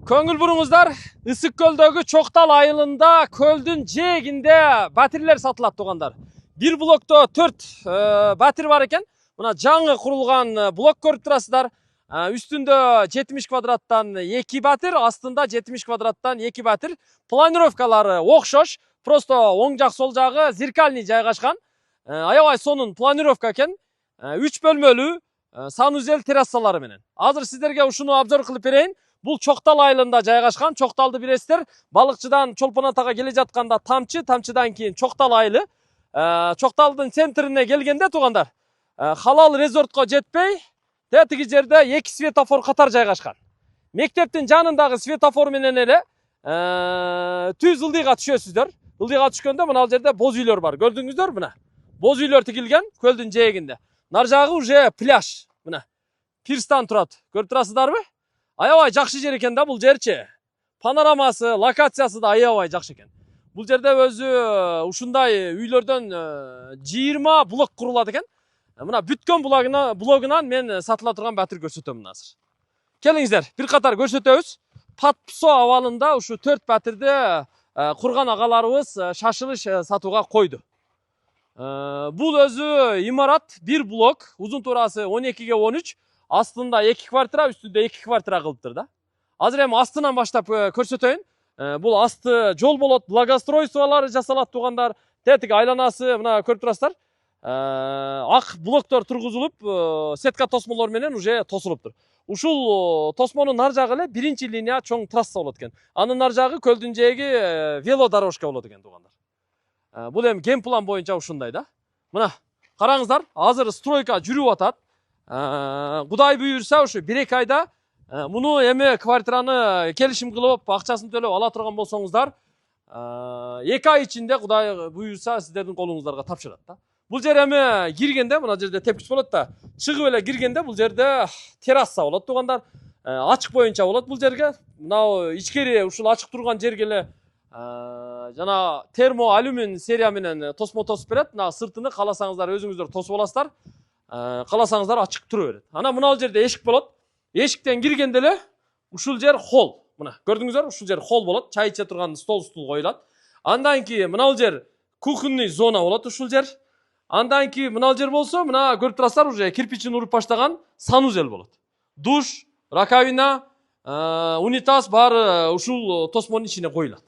Көңіл бұрыңыздар, Ысык көлдөгү Чоктал айылында көлдүн жээгинде батирлер сатылат тугандар. Бир блокто 4 батир бар экен. Мына жаңы курулган блок көрүп турасыздар. Үстүндө 70 квадраттан 2 батир, астында 70 квадраттан 2 батир. Планировкалары окшош, просто оң жак сол жагы зеркальный жайгашкан. Аябай сонун планировка экен. 3 бөлмөлүү санузел террасалары менен. Азыр сиздерге ушуну обзор кылып берейин. Бул Чоктал айылында жайгашкан. Чокталды билесиздер. Балыкчыдан Чолпон атага келе жатканда тамчыдан кийин Чоктал айылы. Чокталдын центрине келгенде тугандар, халал резортко жетпей, тетиги жерде 2 светофор катар жайгашкан. Мектептин жанындагы светофор менен эле түз ылдыйга түшөсүздөр. Ылдыйга түшкөндө мына жерде боз үйлөр бар. Көрдүңүздөр мына. Боз үйлөр тигилген көлдүн жээгинде. Нар жагы уже пляж. Мына пирстан турат. Көрүп турасыздарбы? Аябай жакшы жер экен да бул жерчи. Панорамасы, локациясы да аябай жакшы экен. Бул жерде өзү ушундай үйлөрдөн 20 блок курулат экен. Мына бүткөн блогунан мен сатыла турган батир көрсөтөм азыр. Келиңиздер, бир катар көрсөтөбүз. Патпсо абалында ушу 4 батирди курган агаларыбыз шашылыш сатууга койду. Бул өзү имарат 1 блок, узун туурасы 12×13. Астында 2 квартира, үстүндө 2 квартира кылыптыр да. Азыр эми астынан баштап көрсөтөйүн. Бул асты жол болот, благоустройстволор жасалат тугандар. Тетиги айланасы мына көрүп турасыздар. Ак блоктор тургузулуп, сетка тосмолор менен уже тосулуптур. Ушул тосмонун нар жагы эле 1-чи линия чоң трасса болот экен. Анын нар жагы көлдүн жээги велодорожка болот экен тугандар. Бул эми геймплан боюнча ушундай да. Мына караңыздар, азыр стройка жүрүп атат. Кудай буйурса ушу 1-2 айда муну эми квартираны келишим кылып, акчасын төлөп ала турган болсоңуздар, 2 ай ичинде Кудай буйурса сиздердин колуңуздарга тапшырат да. Бул жер эми киргенде мына жерде тепкич болот да. Чыгып эле киргенде бул жерде терраса болот тугандар. Ачык боюнча болот бул жерге. Мына ичкери ушул ачык турган жерге эле жана термо алюмин серия менен тосмо тосуп берет. Мына сыртыны кааласаңыздар өзүңүздөр тосуп аласыздар. Кааласаңыздар ачык тура берет. Ана мына жерде эшик болот. Эшиктен киргенде эле ушул жер холл. Мына көрдүңүздөр, ушул жер холл болот. Чай иче турган стол коюлат. Андан кийин мына жер кухонный зона болот ушул жер. Андан кийин мына жер болсо, мына көрүп турасыздар, уже кирпичин уруп баштаган санузел болот. Душ, раковина, унитаз баары ушул тосмонун ичине коюлат.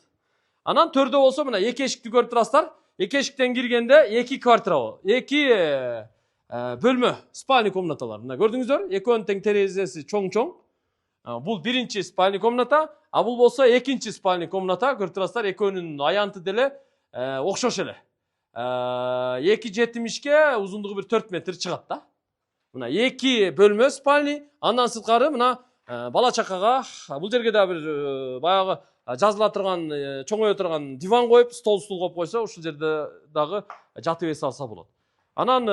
Анан төрдө болсо мына 2 эшикти көрүп турасыздар. 2 эшиктен киргенде 2 квартира болот. 2 бөлмө, спальный комнаталар. Мына көрдүңүздөр, экөөнүн тең терезеси чоң-чоң. Бул 1-чи спальный комната, а бул болсо 2-чи спальный комната. Көрүп турасыздар, экөөнүн аянты деле окшош эле. 2,70ке, узундугу бир 4 метр чыгат да. Мына 2 бөлмө спальный, андан сырткары мына бала чакага бул жерге да бир баягы жазыла турган, чоңое турган диван коюп, стол коюп койсо, ушул жерде дагы жатып эс алса болот. Анан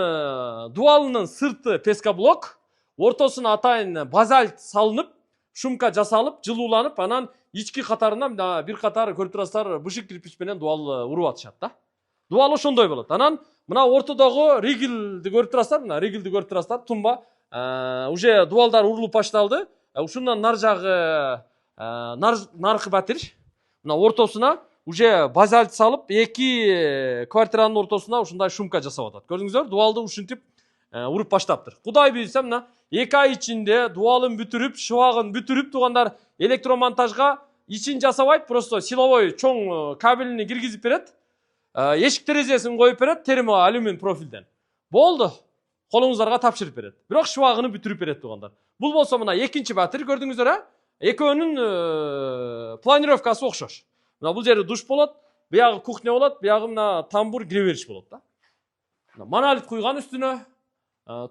дуалынын сырты пескоблок, ортосуна атайын базальт салынып, шумка жасалып, жылууланып, анан ички катарынан бир катар көрүп турасыздар, бышык кирпич менен дуал уруп атышат да. Дуал ошондой болот. Анан мына ортодогу ригилди көрүп турасыздар, мына ригилди көрүп турасыздар, тумба. Уже дуалдар урулуп башталды. Ушундан нар жагы наркы батир. Мына ортосуна уже базальт салып, 2 квартиранын ортосуна ушундай шумка жасап атат. Көрдүңүздөр, дуалды ушинтип уруп баштаптыр. Кудай буйрса мына 2 ай ичинде дуалын бүтүрүп, шыбагын бүтүрүп тугандар электромонтажга ичин жасабайт, просто силовой чоң кабелини киргизип берет. Эшик терезесин коюп берет, термо алюмин профилден. Болду. Колуңуздарга тапшырып берет. Бирок шыбагыны бүтүрүп берет тугандар. Бул болсо мына 2-чи батир, көрдүңүздөр, экөөнүн планировкасы окшош. Мына бул жерде душ болот, буягы кухня болот, буягы мына тамбур кире болот да. Монолит куйган үстүнө,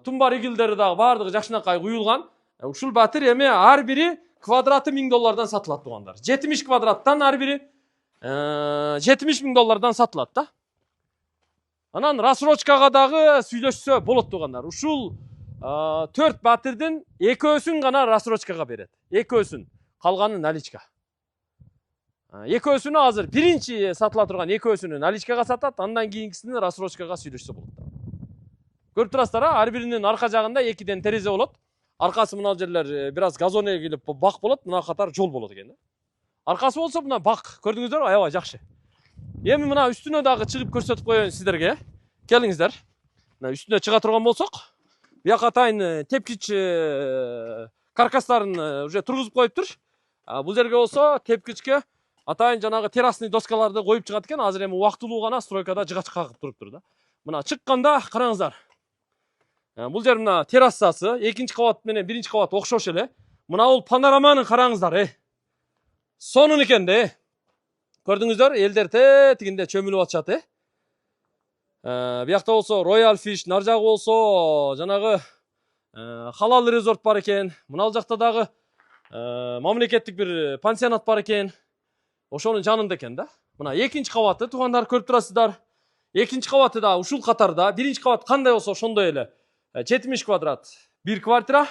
тумба ригилдери дагы баардыгы жакшынакай куюлган. Ушул батир эми ар бири квадраты $1000 сатылат тугандар. 70 квадраттан ар бири $70,000 сатылат да. Анан рассрочкага дагы сүйлөшсө болот тугандар. Ушул 4 батирдин экөөсүн гана рассрочкага берет. Экөөсүн, калганын наличка. Экөөсүнү азыр 1-чи сатыла турган экөөсүнү наличкага сатат, андан кийинкисини рассрочкага сүйлөшсө болот. Көрүп турасыздар, ар биринин арка жагында 2ден терезе болот. Аркасы мына жерлер бираз газон эгилип бак болот, мына катар жол болот экен да. Аркасы болсо мына бак, көрдүңүздөр, аябай жакшы. Эми мына үстүнө дагы чыгып көрсөтүп коеюн сиздерге. Келиңиздер. Мына үстүнө чыга турган болсок, бияка атайын тепкич каркастарын уже тургузуп коюптур. Бул жерге болсо тепкичке атайын жанагы террасный доскаларды коюп чыгат экен. Азыр эми убактылуу гана стройкада жыгач кагып туруптур да. Мына чыкканда караңыздар. Бул жер мына террасасы, экинчи кабат менен биринчи кабат окшош эле. Мына бул панораманы караңыздар, Сонун экен да, Көрдүңүздөр, элдер тетигинде чөмүлүп атышат, Биякта болсо Royal Fish, нар жагы болсо жанагы Halal Resort бар экен. Мына жакта дагы мамлекеттик бир пансионат бар экен. Ошонун жанында экен да. Мына экинчи кабаты туугандар көрүп турасыздар. Экинчи кабаты да ушул катарда. Биринчи кабат кандай болсо ошондой эле. 70 квадрат бир квартира.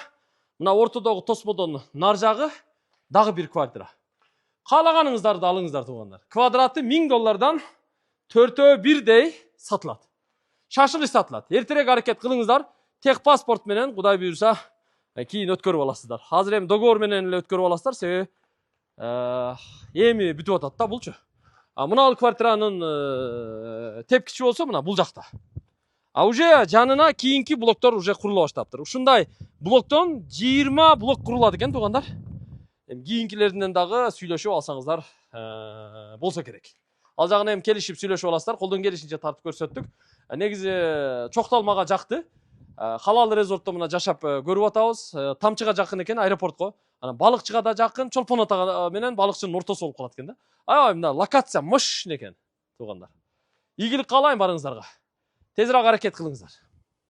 Мына ортодогу тосмодон нар жагы дагы бир квартира. Каалаганыңыздарды алыңыздар туугандар. Квадраты $1000 4-өө 1дей сатылат. Шашылыш сатылат. Эртерээк аракет кылыңыздар. Тех паспорт менен Кудай буйруса кийин өткөрүп аласыздар. Азыр эми договор менен эле өткөрүп аласыздар, себеби эми бүтүп атат да булчу. Мына квартиранын тепкичи болсо мына бул жакта. Уже жанына кийинки блоктор уже курула баштаптыр. Ушундай блоктон 20 блок курулат экен туугандар. Кийинкилеринен дагы сүйлөшүп алсаңыздар болсо керек. Ал жагын эми келишип сүйлөшүп аласыздар. Колдон келишинче тартып көрсөттүк. Негизи чокталмага жакты. Halal Resortто мына жашап көрүп атабыз. Тамчыга жакын экен, аэропортко. Анан балыкчыга да жакын, Чолпон ата менен балыкчынын ортосу болуп калат экен да. Аябай мына локация мощный экен туугандар. Ийгилик каалайм барыңыздарга. Тезирээк аракет кылыңыздар.